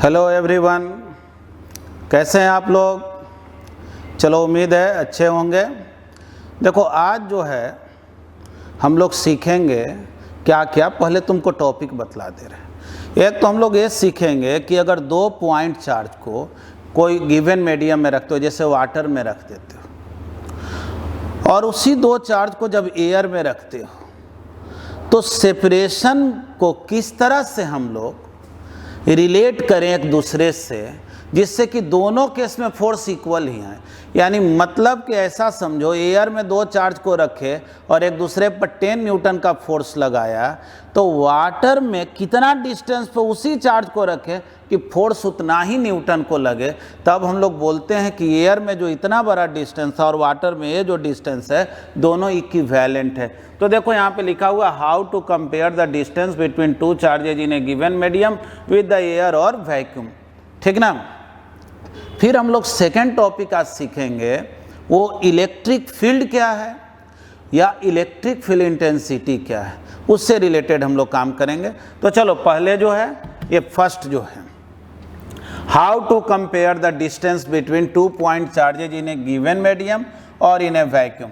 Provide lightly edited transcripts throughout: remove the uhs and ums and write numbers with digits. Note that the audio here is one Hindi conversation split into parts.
हेलो एवरीवन, कैसे हैं आप लोग। चलो उम्मीद है अच्छे होंगे। देखो आज जो है हम लोग सीखेंगे क्या क्या। पहले तुमको टॉपिक बतला दे रहे हैं। एक तो हम लोग ये सीखेंगे कि अगर 2 पॉइंट चार्ज को कोई गिवन मीडियम में रखते हो, जैसे वाटर में रख देते हो, और उसी 2 चार्ज को जब एयर में रखते हो तो सेपरेशन को किस तरह से हम लोग रिलेट करें एक दूसरे से, जिससे कि दोनों केस में फोर्स इक्वल ही हैं। यानी मतलब कि ऐसा समझो, एयर में 2 चार्ज को रखे और एक दूसरे पर 10 न्यूटन का फोर्स लगाया, तो वाटर में कितना डिस्टेंस पर उसी चार्ज को रखे कि फोर्स उतना ही न्यूटन को लगे। तब हम लोग बोलते हैं कि एयर में जो इतना बड़ा डिस्टेंस है और वाटर में ये जो डिस्टेंस है, दोनों इक्विवेलेंट है। तो देखो यहाँ पे लिखा हुआ how to compare the distance between 2 charges in a given medium with the air और वैक्यूम। ठीक ना। फिर हम लोग सेकेंड टॉपिक आज सीखेंगे, वो इलेक्ट्रिक फील्ड क्या है या इलेक्ट्रिक फील्ड इंटेंसिटी क्या है, उससे रिलेटेड हम लोग काम करेंगे। तो चलो पहले जो है ये फर्स्ट जो है, how to compare the distance between 2 point charges in a given medium और इन ए वैक्यूम।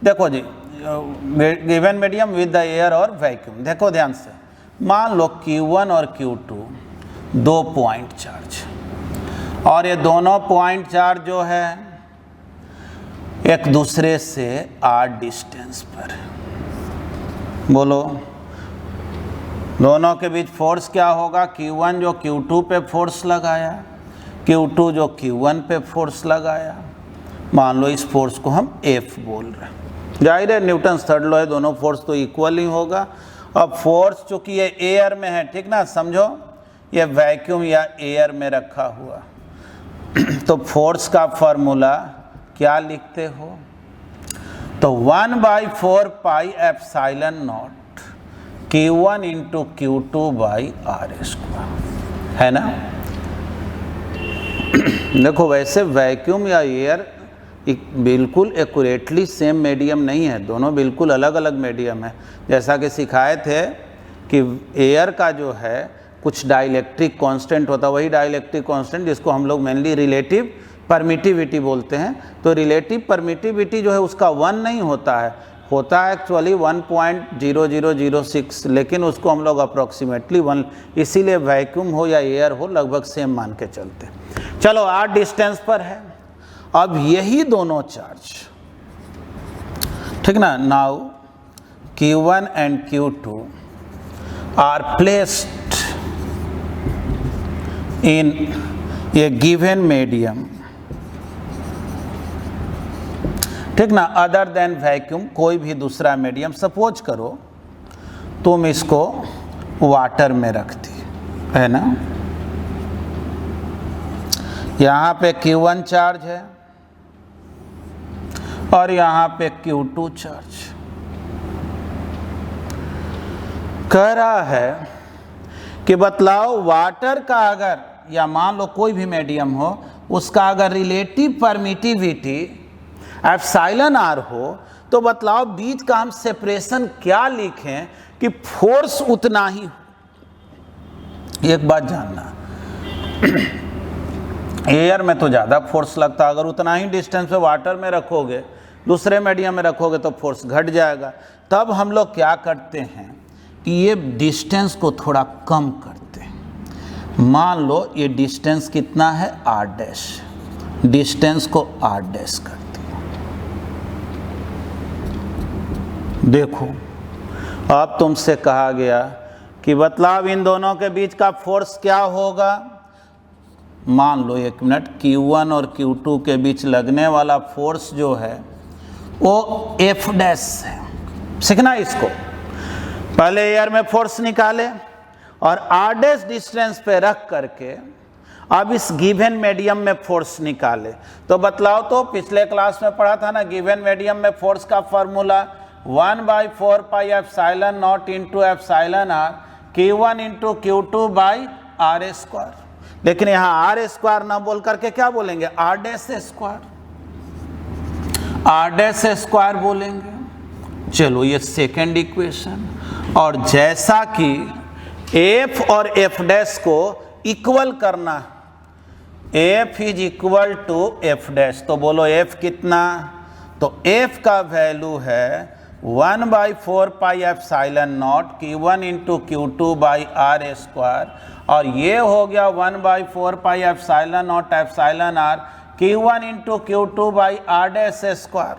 देखो जी, given medium with the air और वैक्यूम। देखो ध्यान से, मान लो Q1 और Q2 2 पॉइंट चार्ज, और ये दोनों पॉइंट चार्ज जो है एक दूसरे से r डिस्टेंस पर। बोलो दोनों के बीच फोर्स क्या होगा। Q1 जो Q2 पे फोर्स लगाया, Q2 जो Q1 पे फोर्स लगाया। मान लो इस फोर्स को हम F बोल रहे हैं। जाहिर है न्यूटन थर्ड लॉ है, दोनों फोर्स तो इक्वल ही होगा। अब फोर्स चूंकि ये एयर में है, ठीक ना, समझो ये वैक्यूम या एयर में रखा हुआ तो फोर्स का फॉर्मूला क्या लिखते हो, तो 1/4 pi epsilon nought Q1 into Q2 by R² है ना। देखो वैसे वैक्यूम या एयर बिल्कुल एक्यूरेटली सेम मीडियम नहीं है, दोनों बिल्कुल अलग अलग मीडियम है। जैसा कि सिखाए थे कि एयर का जो है कुछ डाइलेक्ट्रिक कांस्टेंट होता है, वही डाइलेक्ट्रिक कांस्टेंट जिसको हम लोग मेनली रिलेटिव परमिटिविटी बोलते हैं। तो रिलेटिव परमिटिविटी जो है उसका 1 नहीं होता है, होता है एक्चुअली 1.0006, लेकिन उसको हम लोग अप्रॉक्सीमेटली 1, इसीलिए वैक्यूम हो या एयर हो लगभग सेम मान के चलते। चलो r डिस्टेंस पर है। अब यही दोनों चार्ज, ठीक ना, now Q1 and Q2 are placed in a given medium, ठीक ना, अदर देन वैक्यूम, कोई भी दूसरा मीडियम। सपोज करो तुम इसको वाटर में रखती है ना, यहाँ पे Q1 चार्ज है और यहाँ पे Q2 चार्ज। कह रहा है कि बतलाओ वाटर का अगर, या मान लो कोई भी मीडियम हो, उसका अगर रिलेटिव परमिटिविटी एप्सिलॉन r हो, तो बतलाओ बीच का हम सेपरेशन क्या लिखें कि फोर्स उतना ही। एक बात जानना, एयर में तो ज़्यादा फोर्स लगता है, अगर उतना ही डिस्टेंस पे वाटर में रखोगे, दूसरे मीडियम में रखोगे तो फोर्स घट जाएगा। तब हम लोग क्या करते हैं कि ये डिस्टेंस को थोड़ा कम करते हैं। मान लो ये डिस्टेंस कितना है r', डिस्टेंस को r' करते हैं। देखो अब तुमसे कहा गया कि बतलाव इन दोनों के बीच का फोर्स क्या होगा। मान लो एक मिनट, Q1 और Q2 के बीच लगने वाला फोर्स जो है वो F' है। सीखना इसको, पहले एयर में फोर्स निकाले और r' डिस्टेंस पे रख करके अब इस गिवन मीडियम में फोर्स निकाले। तो बतलाओ, तो पिछले क्लास में पढ़ा था ना, गिवन मीडियम में फोर्स का formula 1/4 pi epsilon not into epsilon r Q1 into Q2 by R²। लेकिन यहाँ R² ना बोल करके क्या बोलेंगे, R' बोलेंगे। चलो ये सेकेंड इक्वेशन। और जैसा कि F और F' को इक्वल करना, F is equal to F dash. तो बोलो एफ कितना, तो एफ का वैल्यू है 1/4 pi epsilon nought Q1 into Q2 by R square, और ये हो गया 1/4 pi epsilon nought epsilon R Q1 into Q2 by R dash square.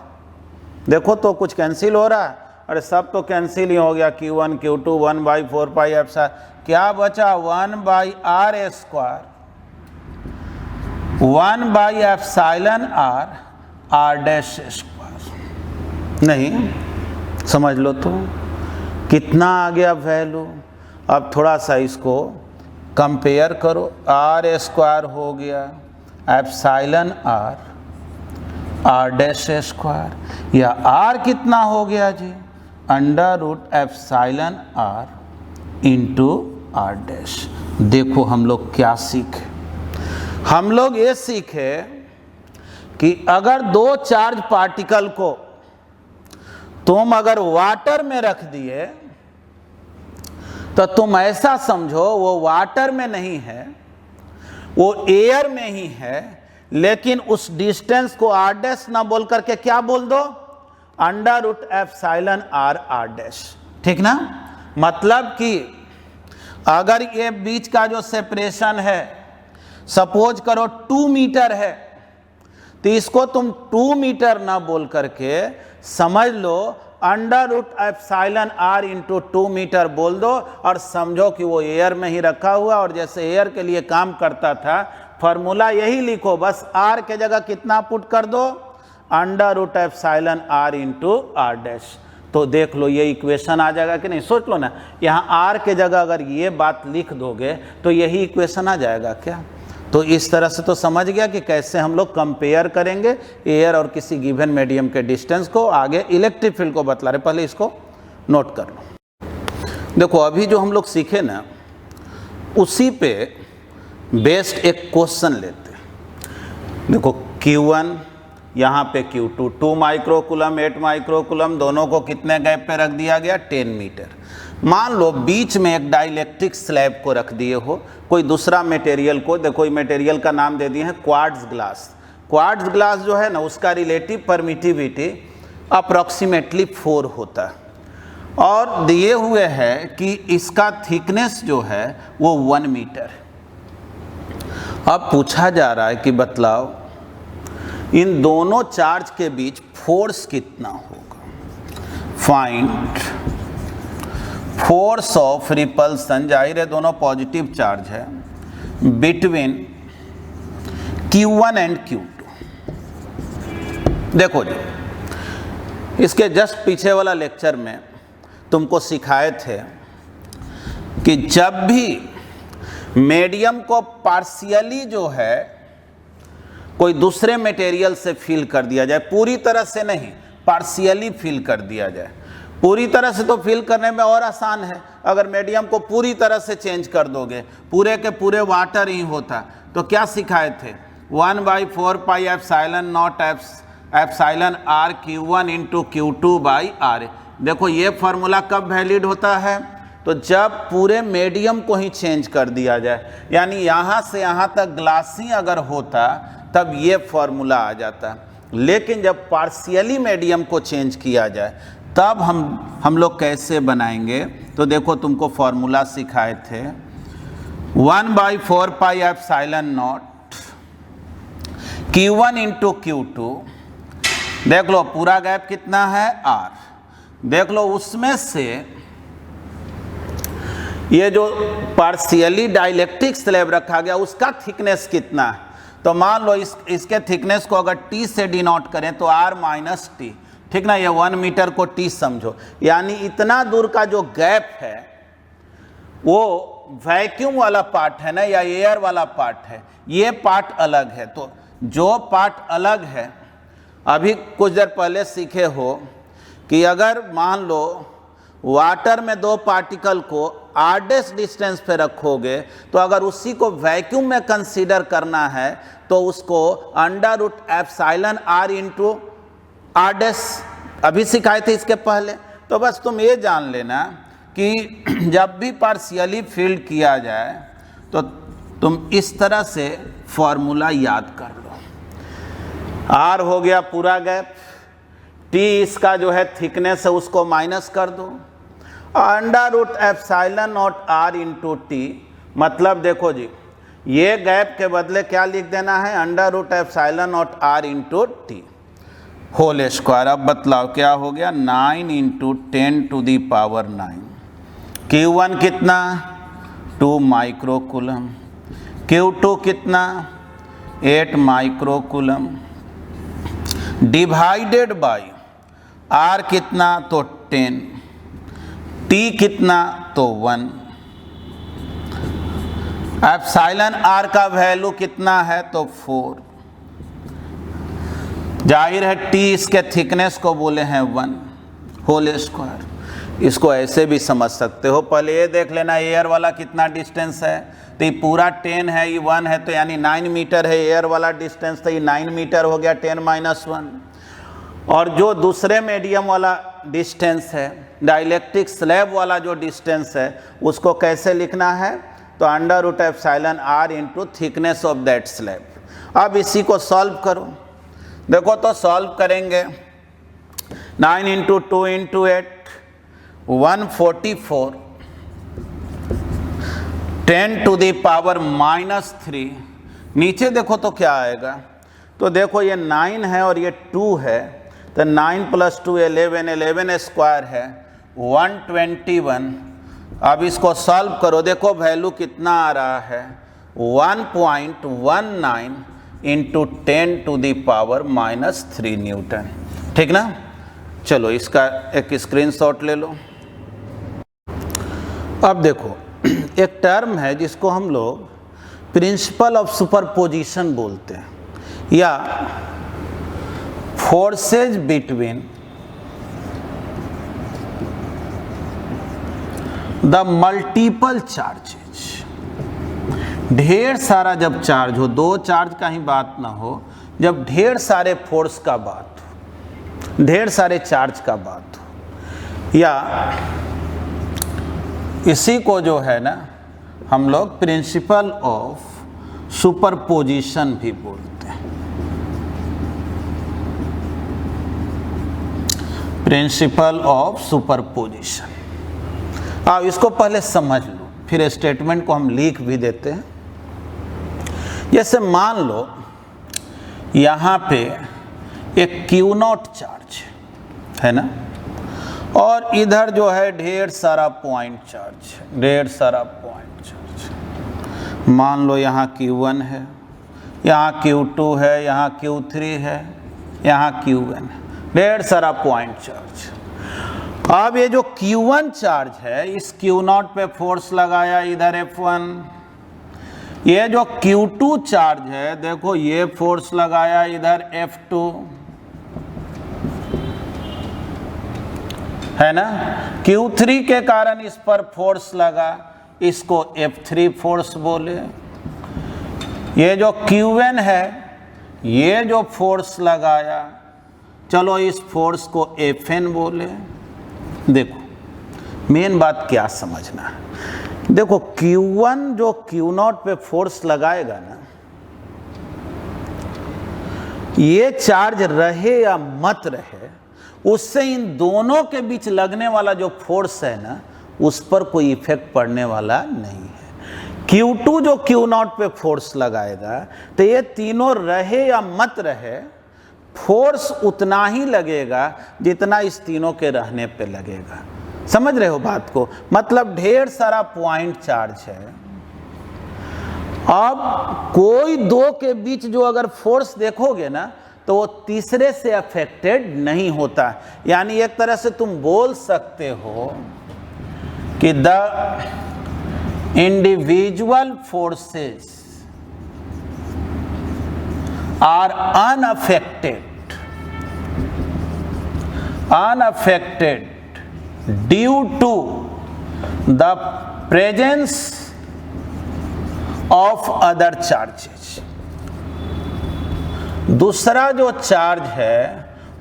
देखो तो कुछ कैंसिल हो रहा है, अरे सब तो कैंसिल ही हो गया, Q1 Q2 1/4 पाई एप्सिलॉन, क्या बचा 1/r स्क्वायर, 1/एप्सिलॉन आर डैश स्क्वायर। नहीं समझ लो तो कितना आ गया वैल्यू। अब थोड़ा सा इसको कंपेयर करो, आर स्क्वायर हो गया एप्सिलॉन आर डैश स्क्वायर, या आर कितना हो गया जी, under root epsilon are into are dash. देखो हम लोग क्या सीखे, हम लोग ये सीखे कि अगर दो चार्ज पार्टिकल को तुम अगर वाटर में रख दिए तो तुम ऐसा समझो वो वाटर में नहीं है, वो एयर में ही है, लेकिन उस डिस्टेंस को आर डैश ना बोल करके क्या बोल दो, under root epsilon are dash. ठीक ना, मतलब कि अगर ये बीच का जो सेपरेशन है सपोज करो 2 मीटर है, तो इसको तुम 2 मीटर ना बोल करके समझ लो under root epsilon are into 2 metre बोल दो, और समझो कि वो एयर में ही रखा हुआ, और जैसे एयर के लिए काम करता था फॉर्मूला यही लिखो, बस आर के जगह कितना पुट कर दो, under root epsilon are into are dash. तो देख लो ये इक्वेशन आ जाएगा कि नहीं, सोच लो ना, यहाँ आर के जगह अगर ये बात लिख दोगे तो यही इक्वेशन आ जाएगा क्या। तो इस तरह से तो समझ गया कि कैसे हम लोग कंपेयर करेंगे एयर और किसी गिवन मीडियम के डिस्टेंस को। आगे इलेक्ट्रिक फील्ड को बतला रहे, पहले इसको नोट कर लो। देखो अभी जो हम लोग सीखे ना उसी पे बेस्ड एक क्वेश्चन लेते हैं। देखो Q1 यहाँ पे Q2 2 माइक्रोकूलम 8 माइक्रोकूलम, दोनों को कितने गैप पे रख दिया गया, 10 मीटर। मान लो बीच में एक डाइलेक्ट्रिक स्लैब को रख दिए हो, कोई दूसरा मटेरियल को, देखो ये मटेरियल का नाम दे दिए हैं क्वार्ट्ज ग्लास। क्वार्ट्ज ग्लास जो है ना उसका रिलेटिव परमिटिविटी अप्रॉक्सीमेटली 4 होता है, और दिए हुए है कि इसका थिकनेस जो है वो 1 मीटर। अब पूछा जा रहा है कि बतलाओ इन दोनों चार्ज के बीच फोर्स कितना होगा, फाइंड फोर्स ऑफ रिपल्सन, जाहिर है दोनों पॉजिटिव चार्ज है, बिटवीन Q1 एंड Q2। देखो जी इसके जस्ट पीछे वाला लेक्चर में तुमको सिखाए थे कि जब भी मीडियम को पार्शियली जो है कोई दूसरे मटेरियल से फिल कर दिया जाए, पूरी तरह से नहीं पार्शियली फिल कर दिया जाए, पूरी तरह से तो फिल करने में और आसान है, अगर मीडियम को पूरी तरह से चेंज कर दोगे पूरे के पूरे वाटर ही होता। तो क्या सिखाए थे, 1/4 pi epsilon nought epsilon R Q1 into Q2 by R. देखो ये फार्मूला कब वैलिड होता है, तो जब पूरे मीडियम को ही चेंज कर दिया जाए, यानी यहाँ से यहाँ तक ग्लासी अगर होता तब ये फार्मूला आ जाता। लेकिन जब पार्शियली मीडियम को चेंज किया जाए तब हम लोग कैसे बनाएंगे, तो देखो तुमको फार्मूला सिखाए थे 1/4 pi epsilon nought Q1 into Q2, देख लो पूरा गैप कितना है R, देख लो उसमें से ये जो पार्शियली डाइलेक्ट्रिक स्लैब रखा गया उसका थिकनेस कितना है, तो मान लो इसके थिकनेस को अगर T से डिनोट करें तो R माइनस T, ठीक ना, ये 1 मीटर को T समझो, यानी इतना दूर का जो गैप है वो वैक्यूम वाला पार्ट है ना या एयर वाला पार्ट है, ये पार्ट अलग है। तो जो पार्ट अलग है, अभी कुछ देर पहले सीखे हो कि अगर मान लो वाटर में दो पार्टिकल को r' डिस्टेंस पे रखोगे, तो अगर उसी को वैक्यूम में कंसीडर करना है तो उसको under root epsilon r into r', अभी सिखाए थे इसके पहले। तो बस तुम ये जान लेना कि जब भी पार्शियली फील्ड किया जाए तो तुम इस तरह से फॉर्मूला याद कर लो। आर हो गया पूरा गैप, टी इसका जो है थिकनेस है उसको माइनस कर दो, under root epsilon nought R into T, मतलब देखो जी ये गैप के बदले क्या लिख देना है, under root epsilon nought R into T whole square. अब बतलाओ क्या हो गया, 9 into 10 to the power 9। Q1 कितना, 2 माइक्रोकूलम, Q2 कितना, 8 माइक्रोकूलम, डिवाइडेड बाई R कितना तो 10, T कितना तो 1, एप्सिलॉन R का वैल्यू कितना है तो 4, जाहिर है T इसके थिकनेस को बोले हैं 1 होल स्क्वायर। इसको ऐसे भी समझ सकते हो, पहले ये देख लेना एयर वाला कितना डिस्टेंस है, तो ये पूरा 10 है, ये 1 है, तो यानी 9 मीटर है एयर वाला डिस्टेंस, तो ये 9 मीटर हो गया 10 माइनस 1। और जो दूसरे मीडियम वाला डिस्टेंस है, डाइलेक्ट्रिक स्लैब वाला जो डिस्टेंस है, उसको कैसे लिखना है, तो under root epsilon R into thickness of that slab. अब इसी को सॉल्व करो, देखो तो सॉल्व करेंगे, 9 into 2 into 8 144, 10 to the power -3, नीचे देखो तो क्या आएगा, तो देखो ये 9 है और ये 2 है, तो 9 + 2 11, 11 स्क्वायर है 121। अब इसको सॉल्व करो, देखो वैल्यू कितना आ रहा है 1.19 into 10 to the power -3 newton, ठीक ना। चलो इसका एक स्क्रीनशॉट ले लो। अब देखो एक टर्म है जिसको हम लोग प्रिंसिपल ऑफ सुपरपोजिशन बोलते हैं, या forces between the multiple charges. ढेर सारा जब चार्ज हो, दो चार्ज का ही बात ना हो, जब ढेर सारे फोर्स का बात हो, ढेर सारे चार्ज का बात हो, या इसी को जो है ना हम लोग प्रिंसिपल ऑफ सुपरपोजिशन भी बोलते हैं। प्रिंसिपल ऑफ सुपरपोजिशन, अब इसको पहले समझ लो, फिर स्टेटमेंट को हम लिख भी देते हैं। जैसे मान लो यहाँ पे एक Q0 चार्ज है ना, और इधर जो है ढेर सारा पॉइंट चार्ज, ढेर सारा पॉइंट चार्ज। मान लो यहाँ Q1 है, यहाँ Q2 है, यहाँ Q3 है, यहाँ Q1 है, ढेर सारा पॉइंट चार्ज। अब ये जो Q1 चार्ज है, इस Q0 पे फोर्स लगाया, इधर F1। ये जो Q2 चार्ज है, देखो ये फोर्स लगाया, इधर F2 है ना। Q3 के कारण इस पर फोर्स लगा, इसको F3 फोर्स बोले। ये जो Q1 है, ये जो फोर्स लगाया, चलो इस फोर्स को Fn बोले। देखो मेन बात क्या समझना है, देखो Q1 जो Q0 पे फोर्स लगाएगा ना, ये चार्ज रहे या मत रहे, उससे इन दोनों के बीच लगने वाला जो फोर्स है ना, उस पर कोई इफेक्ट पड़ने वाला नहीं है। Q2 जो Q0 पे फोर्स लगाएगा, तो ये तीनों रहे या मत रहे, फोर्स उतना ही लगेगा जितना इस तीनों के रहने पे लगेगा। समझ रहे हो बात को, मतलब ढेर सारा पॉइंट चार्ज है। अब कोई दो के बीच जो अगर फोर्स देखोगे ना, तो वो तीसरे से अफेक्टेड नहीं होता। यानी एक तरह से तुम बोल सकते हो कि the individual forces are unaffected due to the presence of other charges। दूसरा जो चार्ज है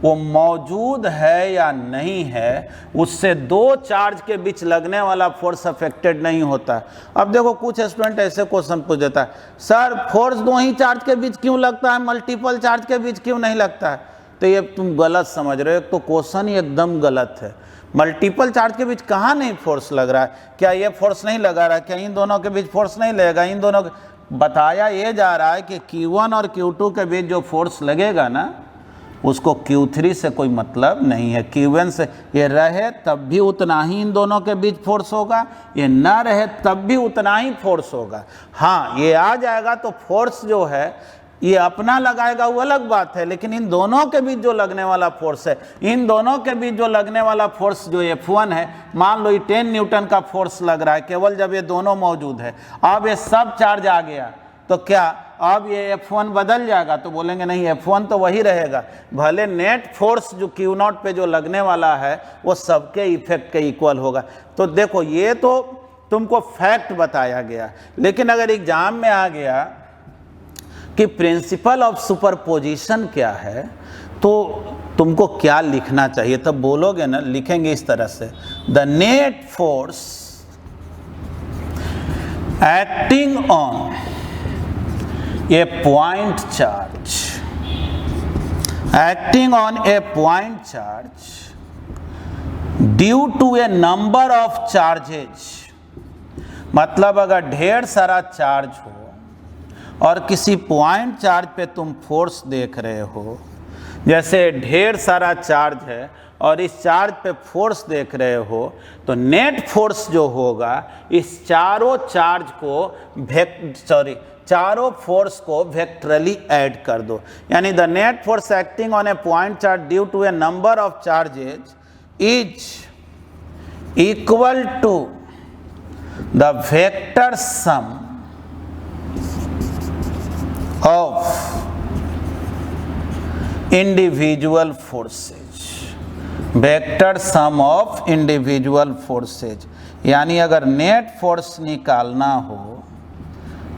वो मौजूद है या नहीं है, उससे दो चार्ज के बीच लगने वाला फोर्स अफेक्टेड नहीं होता। अब देखो कुछ स्टूडेंट ऐसे क्वेश्चन पूछ देता है, सर फोर्स दो ही चार्ज के बीच क्यों लगता है, मल्टीपल चार्ज के बीच क्यों नहीं लगता है? तो ये तुम गलत समझ रहे हो, तो क्वेश्चन ही एकदम गलत है। मल्टीपल चार्ज के बीच कहाँ नहीं फोर्स लग रहा है? क्या ये फोर्स नहीं लगा रहा है? क्या इन दोनों के बीच फोर्स नहीं लगेगा? इन दोनों बताया ये जा रहा है कि Q1 और Q2 के बीच जो फोर्स लगेगा ना, उसको Q3 से कोई मतलब नहीं है। Q1 से ये रहे तब भी उतना ही इन दोनों के बीच फोर्स होगा, ये ना रहे तब भी उतना ही फोर्स होगा। हाँ, ये आ जाएगा तो फोर्स जो है ये अपना लगाएगा वो अलग बात है, लेकिन इन दोनों के बीच जो लगने वाला फोर्स है, इन दोनों के बीच जो लगने वाला फोर्स जो F1 है, मान लो ये 10 न्यूटन का फोर्स लग रहा है केवल जब ये दोनों मौजूद है। अब ये सब चार्ज आ गया तो क्या अब ये F1 बदल जाएगा? तो बोलेंगे नहीं, F1 तो वही रहेगा, भले नेट फोर्स जो Q0 पे जो लगने वाला है वो सबके इफेक्ट के इक्वल होगा। तो देखो ये तो तुमको फैक्ट बताया गया, लेकिन अगर एग्जाम में आ गया कि प्रिंसिपल ऑफ सुपरपोजिशन क्या है, तो तुमको क्या लिखना चाहिए? तब बोलोगे ना, लिखेंगे इस तरह से, the net force acting on a point charge, acting on a point charge due to a number of charges. मतलब अगर ढेर सारा चार्ज हो और किसी पॉइंट चार्ज पे तुम फोर्स देख रहे हो, जैसे ढेर सारा चार्ज है और इस चार्ज पे फोर्स देख रहे हो, तो नेट फोर्स जो होगा इस चारों चार्ज को चारों फोर्स को वेक्टरली ऐड कर दो। यानी the net force acting on a point charge due to a number of charges is equal to the vector sum of individual forces, vector sum of individual forces। यानी अगर नेट फोर्स निकालना हो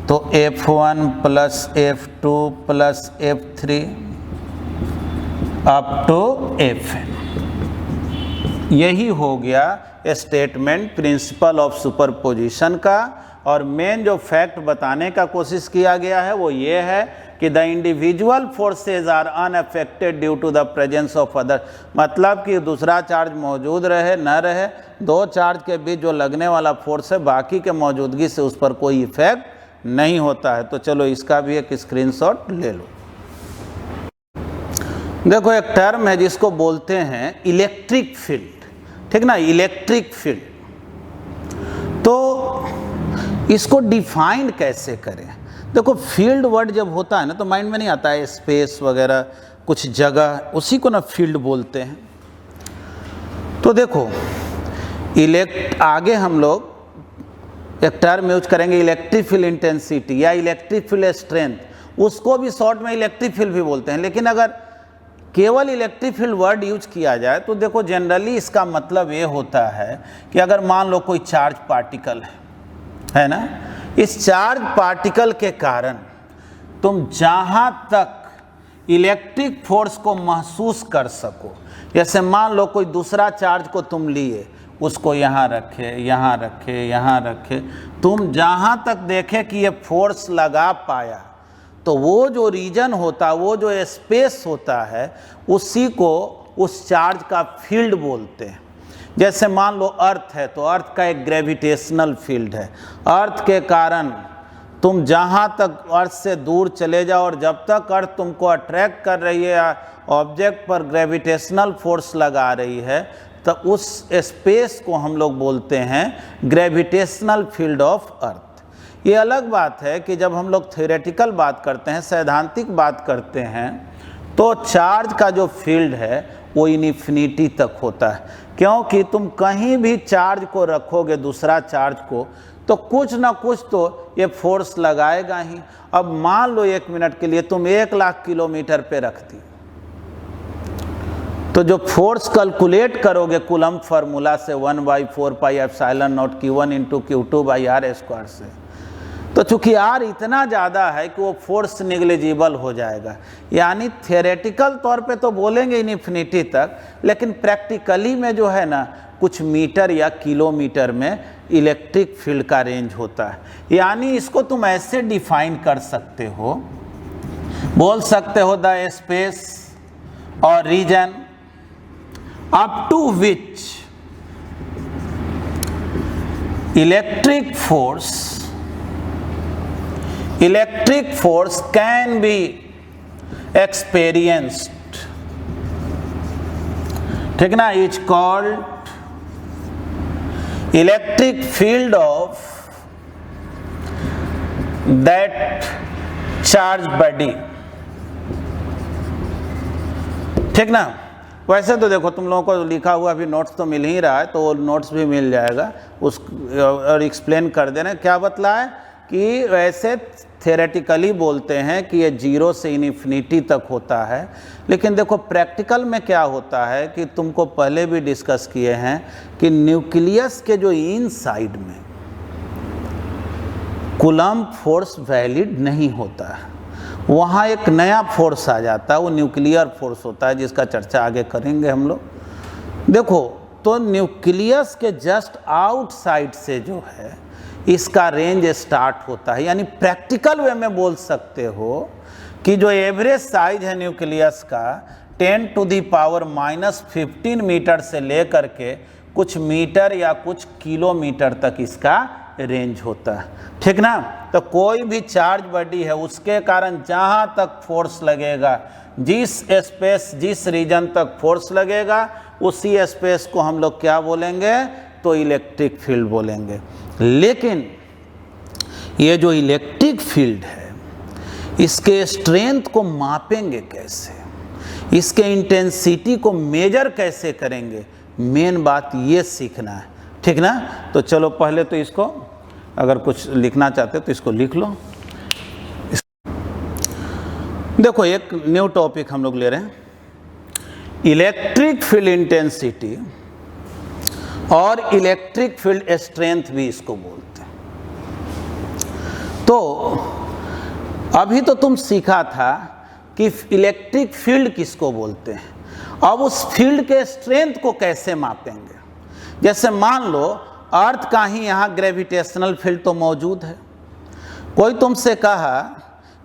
तो F1 plus F2 plus F3 up to Fn, यही हो गया स्टेटमेंट प्रिंसिपल ऑफ सुपरपोजिशन का। और मेन जो फैक्ट बताने का कोशिश किया गया है वो ये है कि the individual forces are unaffected due to the presence of other. मतलब कि दूसरा चार्ज मौजूद रहे न रहे, दो चार्ज के बीच जो लगने वाला फोर्स है बाकी के मौजूदगी से उस पर कोई इफेक्ट नहीं होता है। तो चलो इसका भी एक स्क्रीनशॉट ले लो। देखो एक टर्म है जिसको बोलते हैं इलेक्ट्रिक फील्ड, ठीक ना, इलेक्ट्रिक फील्ड। तो इसको डिफाइन कैसे करें? देखो फील्ड वर्ड जब होता है ना तो माइंड में नहीं आता है स्पेस वगैरह कुछ जगह, उसी को ना फील्ड बोलते हैं। तो देखो आगे हम लोग एक टर्म यूज करेंगे इलेक्ट्रिक फील्ड इंटेंसिटी या इलेक्ट्रिक फील्ड स्ट्रेंथ, उसको भी शॉर्ट में इलेक्ट्रिक फील्ड भी बोलते हैं। लेकिन अगर केवल इलेक्ट्रिक फील्ड वर्ड यूज किया जाए तो देखो जनरली इसका मतलब ये होता है कि अगर मान लो कोई चार्ज पार्टिकल है ना, इस चार्ज पार्टिकल के कारण तुम जहां तक इलेक्ट्रिक फोर्स को महसूस कर सको, जैसे मान लो कोई दूसरा चार्ज को तुम लिए, उसको यहाँ रखे, यहाँ रखे, यहाँ रखे, तुम जहां तक देखे कि ये फोर्स लगा पाया, तो वो जो रीजन होता, वो जो स्पेस होता है, उसी को उस चार्ज का फील्ड बोलते हैं। जैसे मान लो अर्थ है तो अर्थ का एक ग्रेविटेशनल फील्ड है, अर्थ के कारण तुम जहाँ तक अर्थ से दूर चले जाओ और जब तक अर्थ तुमको अट्रैक्ट कर रही है या ऑब्जेक्ट पर ग्रेविटेशनल फोर्स लगा रही है, तो उस स्पेस को हम लोग बोलते हैं ग्रेविटेशनल फील्ड ऑफ अर्थ। ये अलग बात है कि जब हम लोग थ्योरेटिकल बात करते हैं, सैद्धांतिक बात करते हैं, तो चार्ज का जो फील्ड है वो इन्फिनिटी तक होता है, क्योंकि तुम कहीं भी चार्ज को रखोगे दूसरा चार्ज को तो कुछ ना कुछ तो ये फोर्स लगाएगा ही। अब मान लो 1 मिनट के लिए तुम 1,00,000 किलोमीटर पे रखती, तो जो फोर्स कैलकुलेट करोगे कूलम्ब फार्मूला से 1/4 pi epsilon nought Q1 × Q2/r² से, तो चूंकि R इतना ज़्यादा है कि वो फोर्स निग्लिजिबल हो जाएगा, यानी थियोरेटिकल तौर पे तो बोलेंगे इन्फिनिटी तक, लेकिन प्रैक्टिकली में जो है ना कुछ मीटर या किलोमीटर में इलेक्ट्रिक फील्ड का रेंज होता है। यानी इसको तुम ऐसे डिफाइन कर सकते हो, बोल सकते हो द स्पेस और region up to which electric force can be experienced, ठीक ना, is called electric field of that charge body, ठीक ना। वैसे तो देखो तुम लोगों को लिखा हुआ अभी नोट्स तो मिल ही रहा है, तो वो नोट्स भी मिल जाएगा उस और एक्सप्लेन कर देना क्या बतलाए कि वैसे थियोरेटिकली बोलते हैं कि ये 0 से इन्फिनिटी तक होता है, लेकिन देखो प्रैक्टिकल में क्या होता है कि तुमको पहले भी डिस्कस किए हैं कि न्यूक्लियस के जो इनसाइड में कूलम्ब फोर्स वैलिड नहीं होता है, वहाँ एक नया फोर्स आ जाता है, वो न्यूक्लियर फोर्स होता है, जिसका चर्चा आगे करेंगे हम लोग। देखो तो न्यूक्लियस के जस्ट आउटसाइड से जो है इसका रेंज स्टार्ट होता है, यानी प्रैक्टिकल वे में बोल सकते हो कि जो एवरेज साइज है न्यूक्लियस का 10⁻⁻15 मीटर से लेकर के कुछ मीटर या कुछ किलोमीटर तक इसका रेंज होता है, ठीक ना। तो कोई भी चार्ज बॉडी है उसके कारण जहाँ तक फोर्स लगेगा, जिस स्पेस जिस रीजन तक फोर्स लगेगा, उसी स्पेस को हम लोग क्या बोलेंगे, तो इलेक्ट्रिक फील्ड बोलेंगे। लेकिन ये जो इलेक्ट्रिक फील्ड है इसके स्ट्रेंथ को मापेंगे कैसे, इसके इंटेंसिटी को मेजर कैसे करेंगे, मेन बात ये सीखना है, ठीक ना। तो चलो पहले तो इसको अगर कुछ लिखना चाहते हो तो इसको लिख लो। देखो एक न्यू टॉपिक हम लोग ले रहे हैं, इलेक्ट्रिक फील्ड इंटेंसिटी और इलेक्ट्रिक फील्ड स्ट्रेंथ भी इसको बोलते हैं। तो अभी तो तुम सीखा था कि इलेक्ट्रिक फील्ड किसको बोलते हैं, अब उस फील्ड के स्ट्रेंथ को कैसे मापेंगे। जैसे मान लो अर्थ का ही यहाँ ग्रेविटेशनल फील्ड तो मौजूद है, कोई तुमसे कहा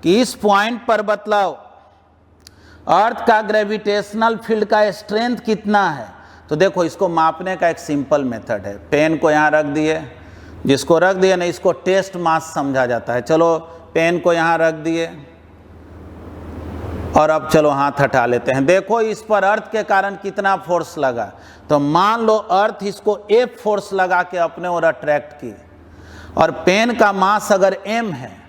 कि इस पॉइंट पर बतलाओ अर्थ का ग्रेविटेशनल फील्ड का स्ट्रेंथ कितना है, तो देखो इसको मापने का एक सिंपल मेथड है, पेन को यहाँ रख दिए, जिसको रख दिए ना इसको टेस्ट मास समझा जाता है। चलो पेन को यहाँ रख दिए और अब चलो हाथ हटा लेते हैं, देखो इस पर अर्थ के कारण कितना फोर्स लगा। तो मान लो अर्थ इसको F फोर्स लगा के अपने ओर अट्रैक्ट की, और पेन का मास अगर m है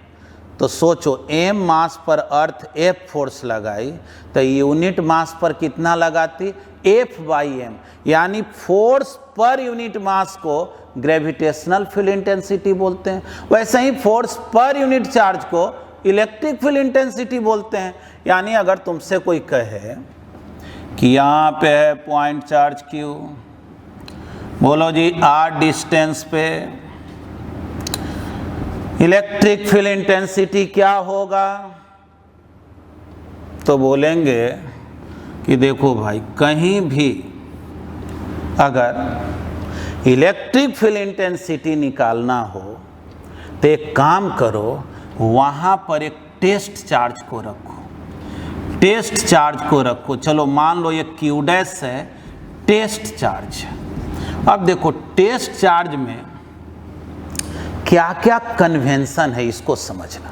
तो सोचो m मास पर अर्थ F फोर्स लगाई तो यूनिट मास पर कितना लगाती, F/m, यानी फोर्स पर यूनिट मास को ग्रेविटेशनल फील्ड इंटेंसिटी बोलते हैं। वैसे ही फोर्स पर यूनिट चार्ज को इलेक्ट्रिक फील्ड इंटेंसिटी बोलते हैं। यानी अगर तुमसे कोई कहे कि यहाँ पे है पॉइंट चार्ज Q, बोलो जी r डिस्टेंस पे इलेक्ट्रिक फील्ड इंटेंसिटी क्या होगा, तो बोलेंगे कि देखो भाई कहीं भी अगर इलेक्ट्रिक फील्ड इंटेंसिटी निकालना हो तो एक काम करो, वहाँ पर एक टेस्ट चार्ज को रखो, टेस्ट चार्ज को रखो। चलो मान लो ये Q डैश है, टेस्ट चार्ज। अब देखो टेस्ट चार्ज में क्या क्या कन्वेंशन है इसको समझना।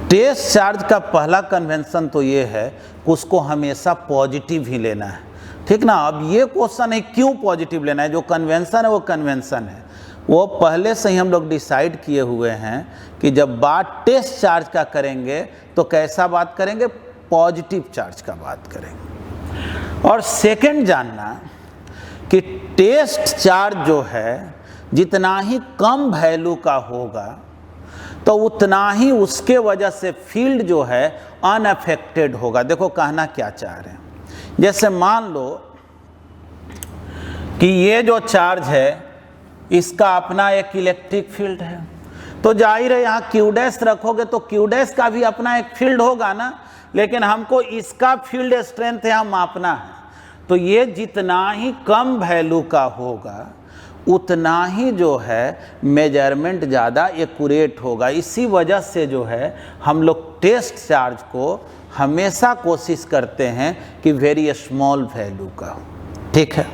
टेस्ट चार्ज का पहला कन्वेंशन तो ये है कि उसको हमेशा पॉजिटिव ही लेना है, ठीक ना। अब ये क्वेश्चन है क्यों पॉजिटिव लेना है, जो कन्वेंशन है वो कन्वेंशन है, वो पहले से ही हम लोग डिसाइड किए हुए हैं कि जब बात टेस्ट चार्ज का करेंगे तो कैसा बात करेंगे, पॉजिटिव चार्ज का बात करेंगे। और सेकंड जानना कि टेस्ट चार्ज जो है जितना ही कम वैल्यू का होगा तो उतना ही उसके वजह से फील्ड जो है अनअफेक्टेड होगा। देखो कहना क्या चाह रहे हैं, जैसे मान लो कि ये जो चार्ज है इसका अपना एक इलेक्ट्रिक फील्ड है, तो जाहिर है यहाँ क्यू डैश रखोगे तो क्यू डैश का भी अपना एक फील्ड होगा ना, लेकिन हमको इसका फील्ड स्ट्रेंथ यहाँ मापना है। तो ये जितना ही कम वैल्यू का होगा उतना ही जो है मेजरमेंट ज़्यादा एक्यूरेट होगा। इसी वजह से जो है हम लोग टेस्ट चार्ज को हमेशा कोशिश करते हैं कि वेरी स्मॉल वैल्यू का हो। ठीक है,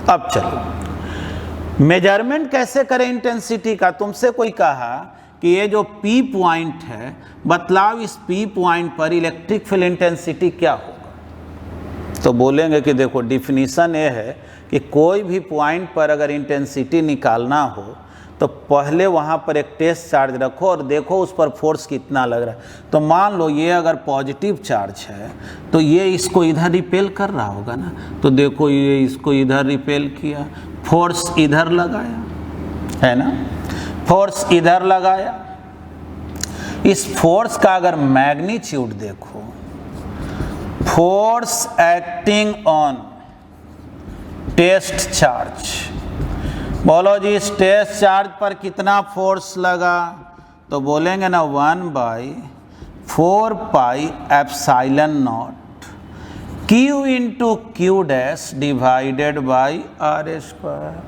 अब चलो मेजरमेंट कैसे करें इंटेंसिटी का। तुमसे कोई कहा कि ये जो P पॉइंट है, बतलाओ इस P पॉइंट पर इलेक्ट्रिक फील्ड इंटेंसिटी क्या होगा। तो बोलेंगे कि देखो डिफिनीशन ये है कि कोई भी पॉइंट पर अगर इंटेंसिटी निकालना हो तो पहले वहाँ पर एक टेस्ट चार्ज रखो और देखो उस पर फोर्स कितना लग रहा है। तो मान लो ये अगर पॉजिटिव चार्ज है तो ये इसको इधर रिपेल कर रहा होगा ना, तो देखो ये इसको इधर रिपेल किया, फोर्स इधर लगाया, है ना, फोर्स इधर लगाया। इस फोर्स का अगर मैग्नीट्यूड देखो, force acting on test charge, बोलो जी इस टेस्ट चार्ज पर कितना फोर्स लगा। तो बोलेंगे ना 1/4 pi epsilon nought Q into Q dash divided by R square.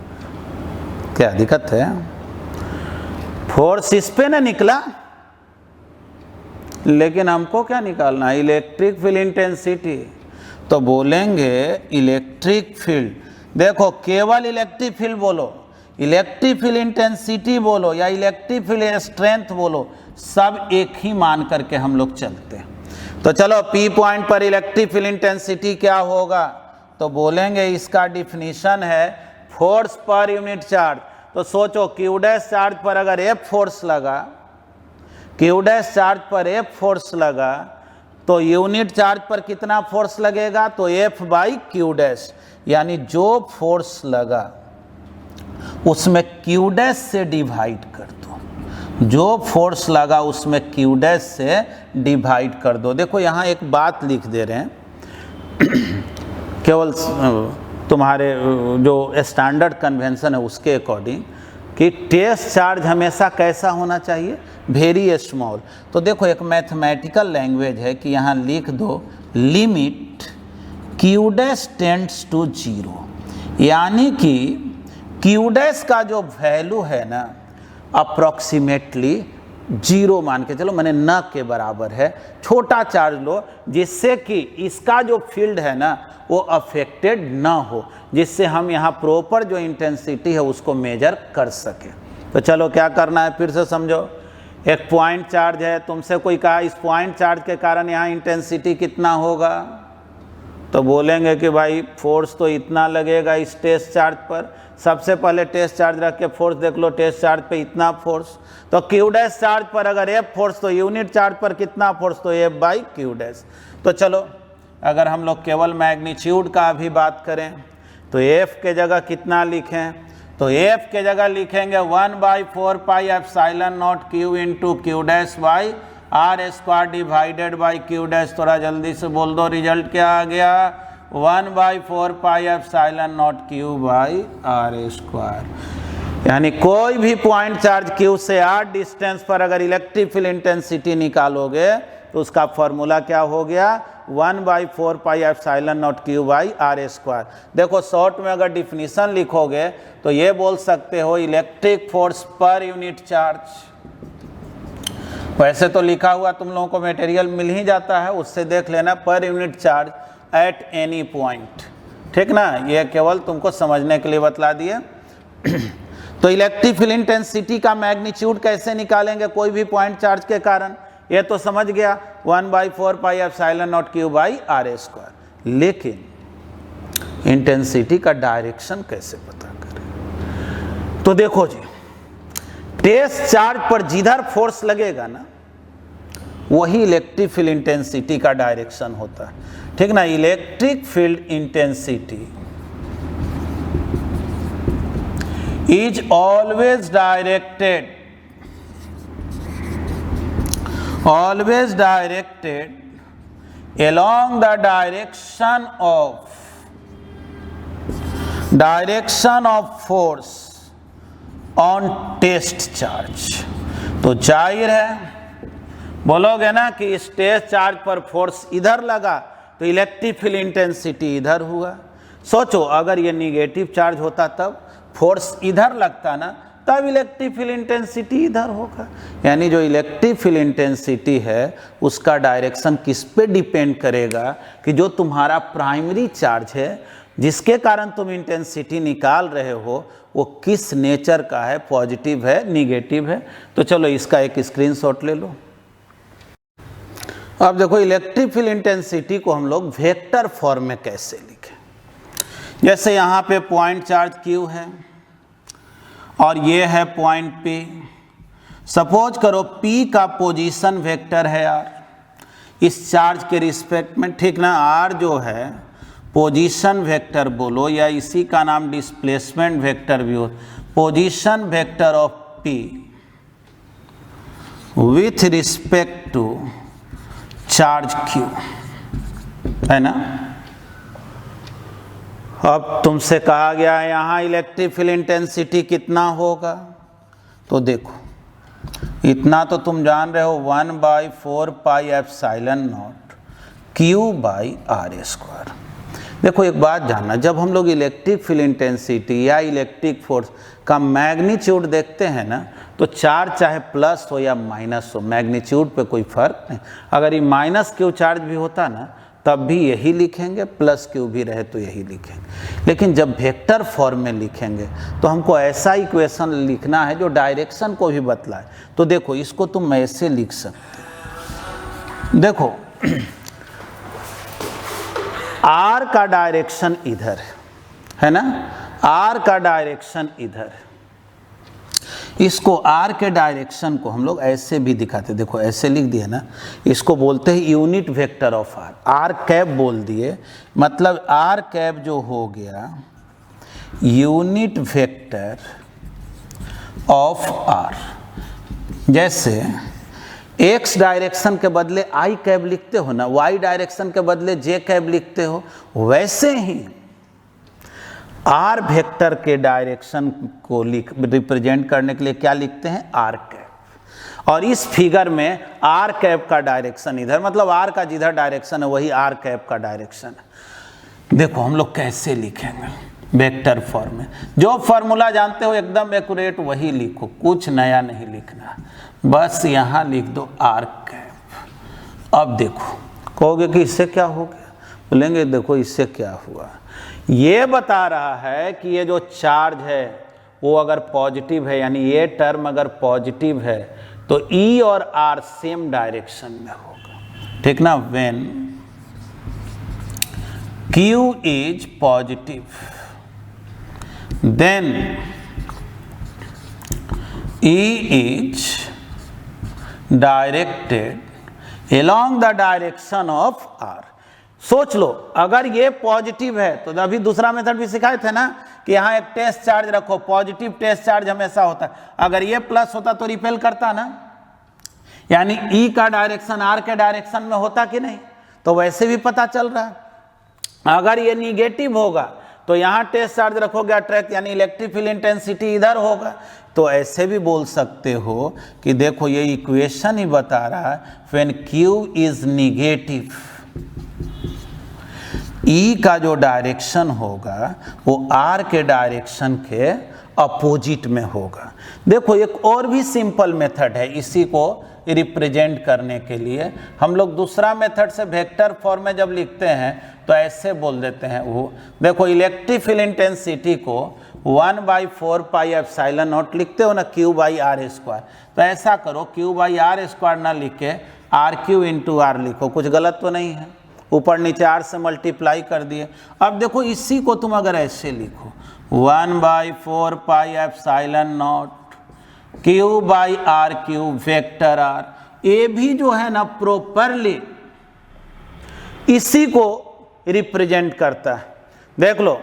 क्या दिक्कत है, फोर्स इस पे ना निकला, लेकिन हमको क्या निकालना है, इलेक्ट्रिक फील्ड इंटेंसिटी। तो बोलेंगे इलेक्ट्रिक फील्ड, देखो केवल इलेक्ट्रिक फील्ड बोलो, इलेक्ट्रिक फील्ड इंटेंसिटी बोलो या इलेक्ट्रिक फील्ड स्ट्रेंथ बोलो, सब एक ही मान करके हम लोग चलते हैं। तो चलो P पॉइंट पर इलेक्ट्रिक फील्ड इंटेंसिटी क्या होगा। तो बोलेंगे इसका डिफिनीशन है फोर्स पर यूनिट चार्ज। तो सोचो क्यू डैश चार्ज पर अगर F फोर्स लगा, क्यू डैश चार्ज पर F फोर्स लगा तो यूनिट चार्ज पर कितना फोर्स लगेगा, तो F बाई क्यू डैश, यानी जो फोर्स लगा उसमें क्यू डैश से डिवाइड कर दो, जो फोर्स लगा उसमें क्यू डैश से डिवाइड कर दो। देखो यहाँ एक बात लिख दे रहे हैं केवल तुम्हारे जो स्टैंडर्ड कन्वेंशन है उसके अकॉर्डिंग, कि टेस्ट चार्ज हमेशा कैसा होना चाहिए, वेरी स्मॉल। तो देखो एक मैथमेटिकल लैंग्वेज है कि यहाँ लिख दो limit Q dash tends to 0, यानी कि क्यू डैश का जो वैल्यू है ना अप्रॉक्सीमेटली 0 मान के चलो, मैंने न के बराबर है, छोटा चार्ज लो जिससे कि इसका जो फील्ड है ना वो अफेक्टेड ना हो, जिससे हम यहाँ प्रॉपर जो इंटेंसिटी है उसको मेजर कर सके। तो चलो क्या करना है फिर से समझो। एक पॉइंट चार्ज है, तुमसे कोई कहा इस पॉइंट चार्ज के कारण यहाँ इंटेंसिटी कितना होगा, तो बोलेंगे कि भाई फोर्स तो इतना लगेगा इस टेस्ट चार्ज पर। सबसे पहले टेस्ट चार्ज रख के फोर्स देख लो, टेस्ट चार्ज पे इतना फोर्स, तो क्यू डैश चार्ज पर अगर F फोर्स तो यूनिट चार्ज पर कितना फोर्स, तो F बाई क्यू डैश। तो चलो अगर हम लोग केवल मैग्नीट्यूड का भी बात करें तो F के जगह कितना लिखें, तो F के जगह लिखेंगे 1/4 pi epsilon nought Q into Q dash by R square divided by Q dash. थोड़ा जल्दी से बोल दो रिजल्ट क्या आ गया, 1/4 pi epsilon nought Q by R square. यानी कोई भी पॉइंट चार्ज Q से R डिस्टेंस पर अगर इलेक्ट्रिक फील्ड इंटेंसिटी निकालोगे तो उसका फॉर्मूला क्या हो गया, 1/4 pi epsilon nought Q by R square. देखो शॉर्ट में अगर डिफिनीशन लिखोगे तो ये बोल सकते हो electric force per unit charge. वैसे तो लिखा हुआ तुम लोगों को मटेरियल मिल ही जाता है, उससे देख लेना, per unit charge at any point, ठीक ना, ये केवल तुमको समझने के लिए बतला दिए। तो इलेक्ट्रिक फील्ड इंटेंसिटी का मैग्नीट्यूड कैसे निकालेंगे कोई भी पॉइंट चार्ज के कारण, ये तो समझ गया 1/4 pi epsilon nought Q by R square. लेकिन इंटेंसिटी का डायरेक्शन कैसे पता करें, तो देखो जी टेस्ट चार्ज पर जिधर फोर्स लगेगा ना वही इलेक्ट्रिक फील्ड इंटेंसिटी का डायरेक्शन होता है, ठीक ना। Electric field intensity is always directed along the direction of force on test charge। तो जाहिर है बोलोगे ना कि स्टेज चार्ज पर फोर्स इधर लगा तो इलेक्ट्रिक फील्ड इंटेंसिटी इधर हुआ। सोचो अगर ये निगेटिव चार्ज होता तब फोर्स इधर लगता ना, तब इलेक्ट्रिक फील्ड इंटेंसिटी इधर होगा। यानी जो इलेक्ट्रिक फील्ड इंटेंसिटी है उसका डायरेक्शन किस पे डिपेंड करेगा कि जो तुम्हारा प्राइमरी चार्ज है जिसके कारण तुम इंटेंसिटी निकाल रहे हो वो किस नेचर का है, पॉजिटिव है निगेटिव है। तो चलो इसका एक स्क्रीनशॉट ले लो। अब देखो इलेक्ट्रिक फील्ड इंटेंसिटी को हम लोग वेक्टर फॉर्म में कैसे लिखें। जैसे यहाँ पे पॉइंट चार्ज Q है और ये है पॉइंट P। सपोज करो P का पोजीशन वेक्टर है R इस चार्ज के रिस्पेक्ट में, ठीक ना। R जो है पोजीशन वेक्टर बोलो या इसी का नाम डिस्प्लेसमेंट वेक्टर भी हो, position vector of P with respect to charge Q, है ना। अब तुमसे कहा गया है यहाँ इलेक्ट्रिक फील्ड इंटेंसिटी कितना होगा, तो देखो इतना तो तुम जान रहे हो 1/4 पाई एप्सिलॉन नॉट Q/r²। देखो एक बात जानना, जब हम लोग इलेक्ट्रिक फील्ड इंटेंसिटी या इलेक्ट्रिक फोर्स का मैग्नीट्यूड देखते हैं ना, तो चार्ज चाहे प्लस हो या माइनस हो, मैग्नीट्यूड पे कोई फर्क नहीं। अगर ये माइनस Q चार्ज भी होता ना तब भी यही लिखेंगे, प्लस Q भी रहे तो यही लिखेंगे। लेकिन जब वेक्टर फॉर्म में लिखेंगे तो हमको ऐसा इक्वेशन लिखना है जो डायरेक्शन को भी बतलाए। तो देखो इसको तुम ऐसे लिख सकते हो, देखो R का डायरेक्शन इधर है ना, R का डायरेक्शन इधर है। इसको R के डायरेक्शन को हम लोग ऐसे भी दिखाते, देखो ऐसे लिख दिया ना, इसको बोलते हैं unit vector of R। R cap बोल दिए, मतलब R कैप जो हो गया यूनिट वेक्टर ऑफ R। जैसे x डायरेक्शन के बदले I कैप लिखते हो ना, y डायरेक्शन के बदले j कैप लिखते हो, वैसे ही R वेक्टर के डायरेक्शन को रिप्रेजेंट करने के लिए क्या लिखते हैं, R कैप। और इस फिगर में R कैप का डायरेक्शन इधर, मतलब R का जिधर डायरेक्शन है वही R कैप का डायरेक्शन है। देखो हम लोग कैसे लिखेंगे वेक्टर फॉर्म में, जो फॉर्मूला जानते हो एकदम एक्यूरेट वही लिखो, कुछ नया नहीं लिखना, बस यहाँ लिख दो R कैप। अब देखो कहोगे कि इससे क्या हो गया, बोलेंगे देखो इससे क्या हुआ, ये बता रहा है कि ये जो चार्ज है वो अगर पॉजिटिव है, यानी ये टर्म अगर पॉजिटिव है तो E और R सेम डायरेक्शन में होगा, ठीक ना। When Q is positive then E is directed along the direction of R। सोच लो अगर ये पॉजिटिव है तो अभी दूसरा मेथड भी सिखाए थे ना कि यहाँ एक टेस्ट चार्ज रखो, पॉजिटिव टेस्ट चार्ज हमेशा होता है, अगर ये प्लस होता तो रिपेल करता ना, यानी E का डायरेक्शन R के डायरेक्शन में होता कि नहीं, तो वैसे भी पता चल रहा है। अगर ये निगेटिव होगा तो यहाँ टेस्ट चार्ज रखोगे अट्रैक्ट, यानी इलेक्ट्रिक फील्ड इंटेंसिटी इधर होगा। तो ऐसे भी बोल सकते हो कि देखो ये इक्वेशन ही बता रहा है when Q is negative E का जो डायरेक्शन होगा वो R के डायरेक्शन के अपोजिट में होगा। देखो एक और भी सिंपल मेथड है इसी को रिप्रेजेंट करने के लिए, हम लोग दूसरा मेथड से वेक्टर फॉर्म में जब लिखते हैं तो ऐसे बोल देते हैं। वो देखो इलेक्ट्रिक फील्ड इंटेंसिटी को 1/4 पाई एप्सिलॉन नॉट लिखते हो ना, Q/r²। तो ऐसा करो Q/r² ना लिख के RQ × R लिखो, कुछ गलत तो नहीं है, ऊपर नीचे R से मल्टीप्लाई कर दिए। अब देखो इसी को तुम अगर ऐसे लिखो 1/4 pi epsilon not Q/RQ vector R, ये भी जो है ना प्रॉपरली इसी को रिप्रेजेंट करता है। देख लो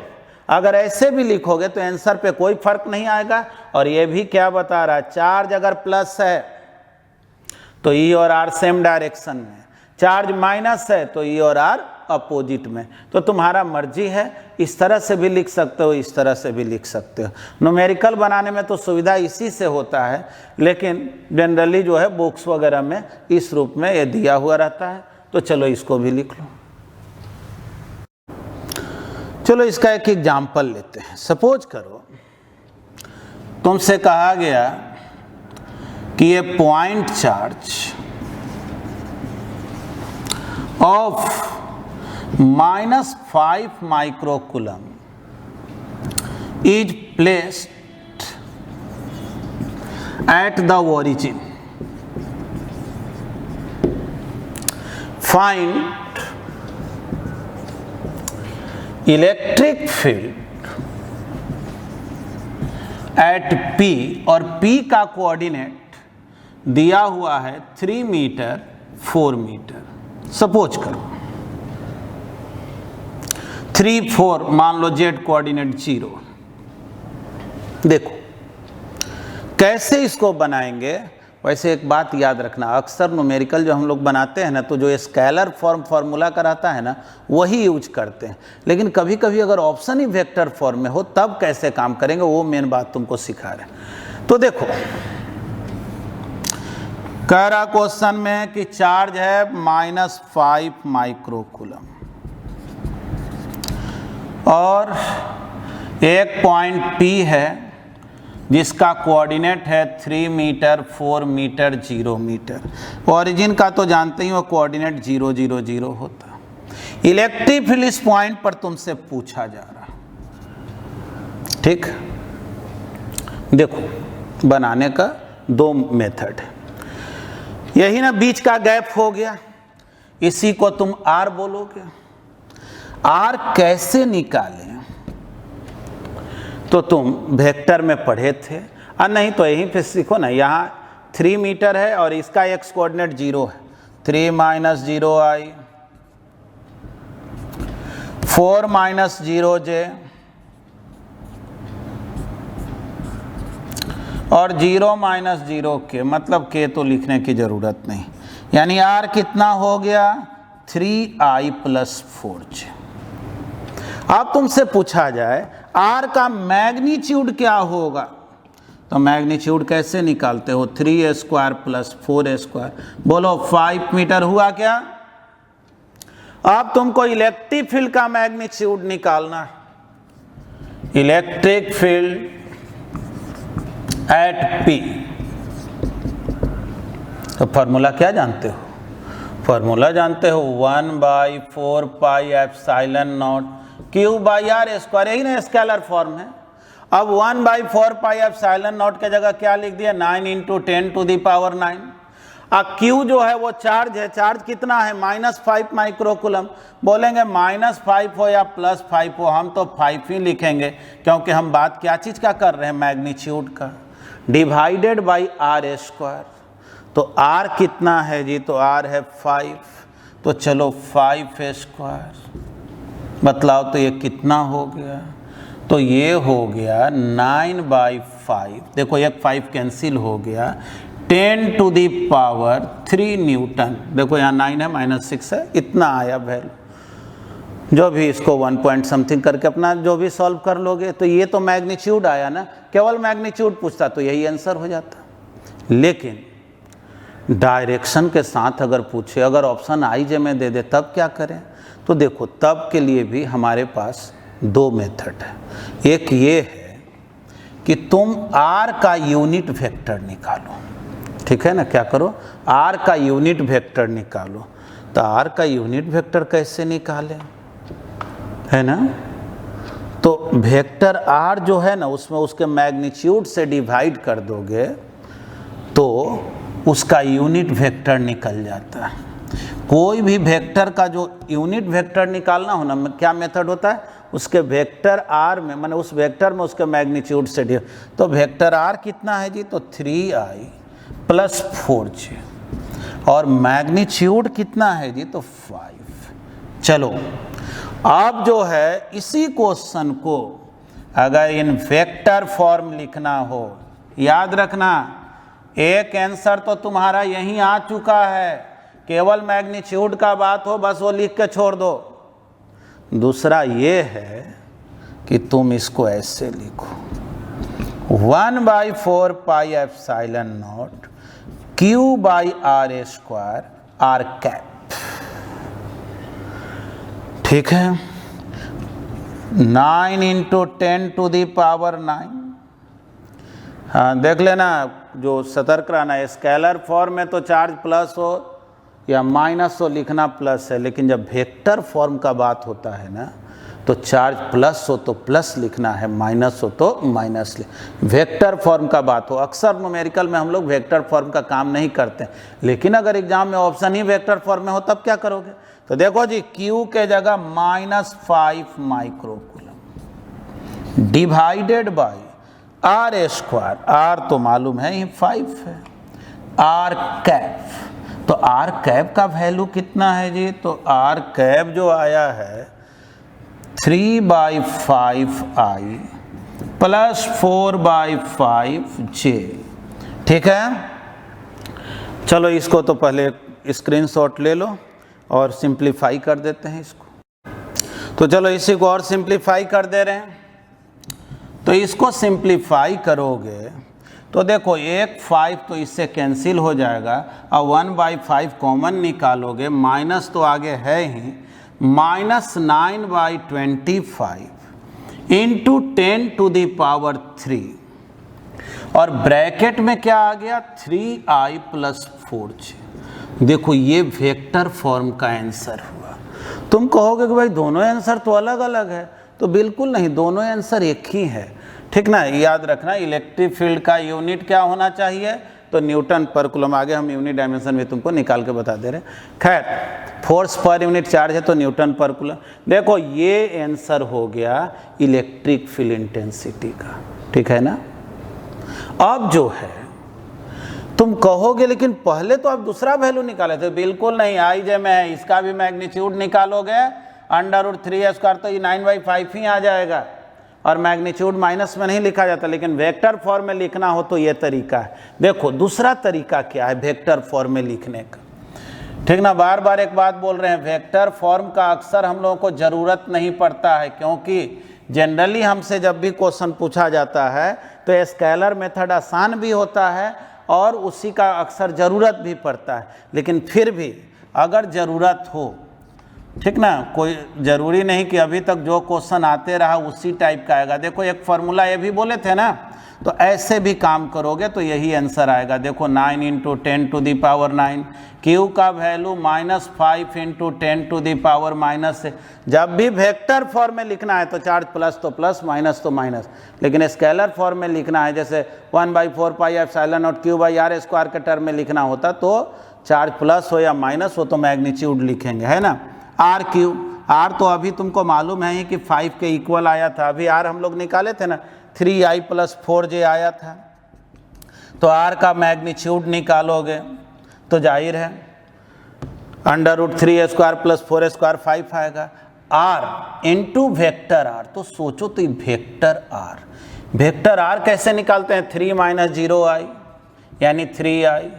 अगर ऐसे भी लिखोगे तो आंसर पे कोई फर्क नहीं आएगा। और ये भी क्या बता रहा है, चार्ज अगर प्लस है तो E और R सेम डायरेक्शन में, चार्ज माइनस है तो E और R अपोजिट में। तो तुम्हारा मर्जी है, इस तरह से भी लिख सकते हो, इस तरह से भी लिख सकते हो। न्यूमेरिकल बनाने में तो सुविधा इसी से होता है, लेकिन जनरली जो है बुक्स वगैरह में इस रूप में ये दिया हुआ रहता है। तो चलो इसको भी लिख लो। चलो इसका एक एग्जाम्पल लेते हैं। सपोज करो तुमसे कहा गया कि ये point charge of -5 microcoulomb is placed at the origin. Find electric field at P, और P का कोऑर्डिनेट दिया हुआ है 3 मीटर 4 मीटर। सपोज करो 3 4 मान लो जेड कोऑर्डिनेट 0। देखो कैसे इसको बनाएंगे। वैसे एक बात याद रखना, अक्सर न्यूमेरिकल जो हम लोग बनाते हैं ना, तो जो स्केलर फॉर्मूला का रहता है ना, वही यूज करते हैं। लेकिन कभी कभी अगर ऑप्शन ही वेक्टर फॉर्म में हो तब कैसे काम करेंगे, वो मेन बात तुमको सिखा रहे हैं। तो देखो कह रहा क्वेश्चन में कि चार्ज है -5 माइक्रोकूलम और एक पॉइंट P है जिसका कोऑर्डिनेट है 3 मीटर 4 मीटर 0 मीटर। ओरिजिन का तो जानते ही हो, कोऑर्डिनेट 0 0 0 होता। इलेक्ट्रिक फील्ड इस पॉइंट पर तुमसे पूछा जा रहा। ठीक, देखो बनाने का 2 मेथड है। यही ना बीच का गैप हो गया, इसी को तुम R बोलोगे। R कैसे निकालें, तो तुम वेक्टर में पढ़े थे, और नहीं तो यहीं पे सीखो ना। यहाँ 3 मीटर है और इसका x कोऑर्डिनेट 0 है, 3 - 0i 4 - 0j और 0 - 0k, मतलब k तो लिखने की जरूरत नहीं। यानी R कितना हो गया 3i + 4j। अब तुमसे पूछा जाए R का मैग्नीट्यूड क्या होगा, तो मैग्नीट्यूड कैसे निकालते हो, 3a² + 4a²। बोलो 5 मीटर हुआ क्या। अब तुमको इलेक्ट्रिक फील्ड का मैग्नीट्यूड निकालना। इलेक्ट्रिक फील्ड एट P, तो फॉर्मूला क्या जानते हो, फॉर्मूला जानते हो 1/4 पाई एप्सिलॉन नॉट Q/r²। यही ना स्केलर फॉर्म है। अब 1/4 पाई एप्सिलॉन नॉट के जगह क्या लिख दिया, 9 × 10⁹ अब Q जो है वो चार्ज है। चार्ज कितना है -5 माइक्रोकूलम। बोलेंगे -5 हो या +5 हो, हम तो 5 ही लिखेंगे, क्योंकि हम बात क्या चीज का कर रहे हैं, मैग्नीट्यूड का, डिवाइडेड बाई r²। तो r कितना है जी, तो r है 5। तो चलो 5a², बतलाओ तो ये कितना हो गया, तो ये हो गया 9/5। देखो एक 5 कैंसिल हो गया, 10⁻³ न्यूटन। देखो यहाँ 9 है -6 है, इतना आया वैल्यू। जो भी इसको 1 पॉइंट समथिंग करके अपना जो भी सॉल्व कर लोगे, तो ये तो मैग्नीट्यूड आया ना। केवल मैग्नीट्यूड पूछता तो यही आंसर हो जाता। लेकिन डायरेक्शन के साथ अगर पूछे, अगर ऑप्शन IJ में दे दे, तब क्या करें। तो देखो तब के लिए भी हमारे पास 2 मेथड है। एक ये है कि तुम R का यूनिट वेक्टर निकालो। ठीक है ना, क्या करो, R का यूनिट वेक्टर निकालो। तो R का यूनिट वेक्टर कैसे निकालें, है ना। तो वेक्टर R जो है ना, उसमें उसके मैग्नीट्यूड से डिवाइड कर दोगे तो उसका यूनिट वेक्टर निकल जाता है। कोई भी वेक्टर का जो यूनिट वेक्टर निकालना हो ना, क्या मेथड होता है, उसके वेक्टर R में, माने उस वेक्टर में उसके मैग्नीट्यूड से डिवाइड। तो वेक्टर R कितना है जी, तो 3i + 4j, और मैग्नीट्यूड कितना है जी, तो 5। चलो अब जो है इसी क्वेश्चन को अगर इन वेक्टर फॉर्म लिखना हो, याद रखना एक आंसर तो तुम्हारा यहीं आ चुका है। केवल मैग्नीट्यूड का बात हो, बस वो लिख के छोड़ दो, दूसरा ये है कि तुम इसको ऐसे लिखो 1/4 pi epsilon nought Q by R square R cap. ठीक है, 9 × 10⁻⁹। हाँ देख लेना, जो सतर्क रहना, स्केलर फॉर्म में तो चार्ज प्लस हो या माइनस हो लिखना प्लस है, लेकिन जब वेक्टर फॉर्म का बात होता है ना तो चार्ज प्लस हो तो प्लस लिखना है, माइनस हो तो माइनस वेक्टर फॉर्म का बात हो। अक्सर न्यूमेरिकल में हम लोग वेक्टर फॉर्म का काम नहीं करते, लेकिन अगर एग्जाम में ऑप्शन ही वेक्टर फॉर्म में हो तब क्या करोगे? तो देखो जी, Q के जगह -5 microcoulomb divided by R square, R तो मालूम है ही 5 है, आर कैप। तो आर कैप का वैल्यू कितना है जी? तो आर कैप जो आया है 3/5I प्लस 4/5J। ठीक है, चलो इसको तो पहले स्क्रीनशॉट ले लो और सिंप्लीफाई कर देते हैं इसको। तो चलो इसी को और सिंप्लीफाई कर दे रहे हैं। तो इसको सिंप्लीफाई करोगे तो देखो, एक 5 तो इससे कैंसिल हो जाएगा और 1/5 कॉमन निकालोगे, माइनस तो आगे है ही, -9/25 इंटू 10⁻³ और ब्रैकेट में क्या आ गया 3I + 4J। देखो ये वेक्टर फॉर्म का आंसर हुआ। तुम कहोगे कि भाई दोनों आंसर तो अलग अलग है, तो बिल्कुल नहीं, दोनों आंसर एक ही है। ठीक ना, याद रखना इलेक्ट्रिक फील्ड का यूनिट क्या होना चाहिए? तो न्यूटन पर कूलम। आगे हम यूनिट डायमेंशन में तुमको निकाल के बता दे रहे हैं। खैर, फोर्स पर यूनिट चार्ज है तो न्यूटन पर कूलम। देखो ये आंसर हो गया इलेक्ट्रिक फील्ड इंटेंसिटी का। ठीक है ना। अब जो है तुम कहोगे लेकिन पहले तो आप दूसरा वैल्यू निकाले थे। बिल्कुल नहीं, आई जे में है, इसका भी मैग्नीट्यूड निकालोगे √3² तो ये 9/5 ही आ जाएगा, और मैग्नीट्यूड माइनस में नहीं लिखा जाता, लेकिन वेक्टर फॉर्म में लिखना हो तो ये तरीका है। देखो दूसरा तरीका क्या है वेक्टर फॉर्म में लिखने का। ठीक ना, बार बार एक बात बोल रहे हैं, वेक्टर फॉर्म का अक्सर हम लोगों को ज़रूरत नहीं पड़ता है, क्योंकि जनरली हमसे जब भी क्वेश्चन पूछा जाता है तो स्केलर मेथड आसान भी होता है और उसी का अक्सर ज़रूरत भी पड़ता है। लेकिन फिर भी अगर ज़रूरत हो, ठीक ना, कोई ज़रूरी नहीं कि अभी तक जो क्वेश्चन आते रहा उसी टाइप का आएगा। देखो एक फार्मूला ये भी बोले थे ना, तो ऐसे भी काम करोगे तो यही आंसर आएगा। देखो 9 × 10⁻⁹, Q का वैल्यू -5 × 10⁻⁻⁻। जब भी वेक्टर फॉर्म में लिखना है तो चार्ज प्लस तो प्लस, माइनस तो माइनस, लेकिन स्केलर फॉर्म में लिखना है जैसे 1/4 pi epsilon nought Q by R square के टर्म में लिखना होता तो चार्ज प्लस हो या माइनस हो तो मैग्नीट्यूड लिखेंगे, है ना। आर क्यू, आर तो अभी तुमको मालूम है ही कि 5 के इक्वल आया था। अभी आर हम लोग निकाले थे ना, 3I + 4J आया था। तो आर का मैग्नीट्यूड निकालोगे तो जाहिर है √3² + 4² 5 आएगा। आर इंटू वेक्टर आर, तो सोचो तो वेक्टर आर कैसे निकालते हैं? 3 - 0I यानी 3I,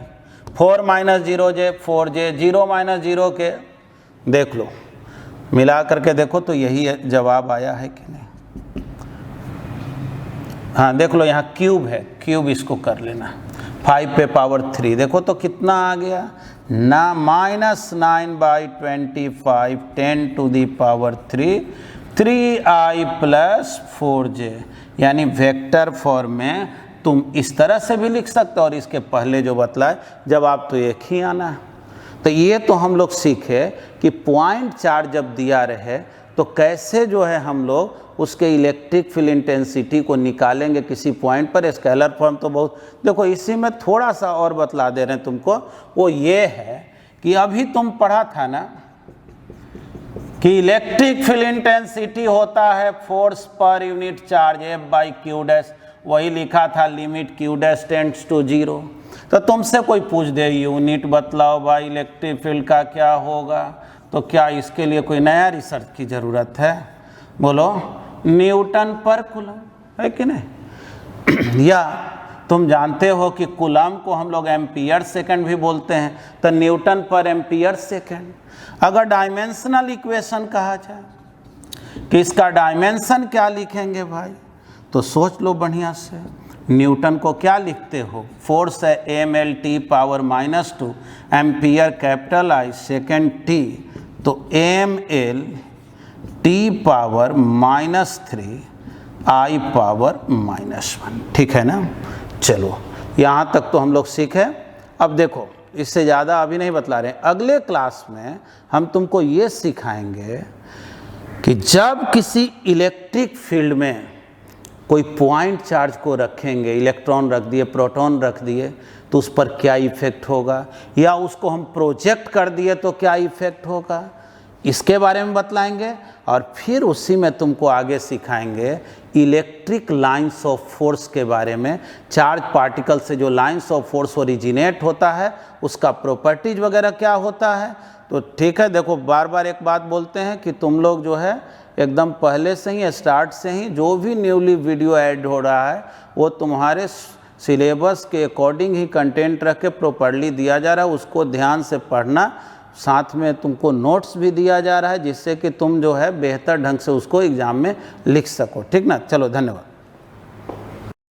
4 - 0J 4J, 0 - 0 के देख लो, मिला करके देखो तो यही जवाब आया है कि नहीं। हाँ देख लो, यहाँ क्यूब है, क्यूब इसको कर लेना, 5 पे पावर 3, देखो तो कितना आ गया ना, -9/25 10⁻³ 3I + 4J। यानी वेक्टर फॉर्म में तुम इस तरह से भी लिख सकते हो और इसके पहले जो बतलाए जवाब तो एक ही आना है। तो ये तो हम लोग सीखे कि पॉइंट चार्ज जब दिया रहे तो कैसे जो है हम लोग उसके इलेक्ट्रिक फील्ड इंटेंसिटी को निकालेंगे किसी पॉइंट पर। स्केलर फॉर्म तो बहुत, देखो इसी में थोड़ा सा और बतला दे रहे हैं तुमको, वो ये है कि अभी तुम पढ़ा था ना कि इलेक्ट्रिक फील्ड इंटेंसिटी होता है force per unit charge F/Q', वही लिखा था लिमिट Q' टेंड्स टू 0। तो तुमसे कोई पूछ दे यूनिट बतलाओ भाई इलेक्ट्रिक फील्ड का क्या होगा, तो क्या इसके लिए कोई नया रिसर्च की ज़रूरत है? बोलो, न्यूटन पर कूलम, है कि नहीं? या तुम जानते हो कि कूलम को हम लोग एम्पियर सेकंड भी बोलते हैं, तो न्यूटन पर एम्पियर सेकंड। अगर डायमेंशनल इक्वेशन कहा जाए कि इसका डायमेंशन क्या लिखेंगे भाई, तो सोच लो बढ़िया से। न्यूटन को क्या लिखते हो, फोर्स है mL power -2 ampere capital I second T, तो mL T power -3 I power -1, ठीक है ना। चलो यहाँ तक तो हम लोग सीखे। अब देखो इससे ज़्यादा अभी नहीं बतला रहे हैं, अगले क्लास में हम तुमको ये सिखाएंगे कि जब किसी इलेक्ट्रिक फील्ड में कोई पॉइंट चार्ज को रखेंगे, इलेक्ट्रॉन रख दिए, प्रोटॉन रख दिए, तो उस पर क्या इफेक्ट होगा, या उसको हम प्रोजेक्ट कर दिए तो क्या इफेक्ट होगा, इसके बारे में बतलाएंगे। और फिर उसी में तुमको आगे सिखाएंगे इलेक्ट्रिक लाइंस ऑफ फोर्स के बारे में। चार्ज पार्टिकल से जो लाइंस ऑफ फोर्स ओरिजिनेट होता है उसका प्रॉपर्टीज वगैरह क्या होता है। तो ठीक है, देखो बार बार एक बात बोलते हैं कि तुम लोग जो है एकदम पहले से ही, स्टार्ट से ही जो भी न्यूली वीडियो ऐड हो रहा है वो तुम्हारे सिलेबस के अकॉर्डिंग ही कंटेंट रख के प्रॉपरली दिया जा रहा है, उसको ध्यान से पढ़ना। साथ में तुमको नोट्स भी दिया जा रहा है जिससे कि तुम जो है बेहतर ढंग से उसको एग्ज़ाम में लिख सको, ठीक ना। चलो धन्यवाद।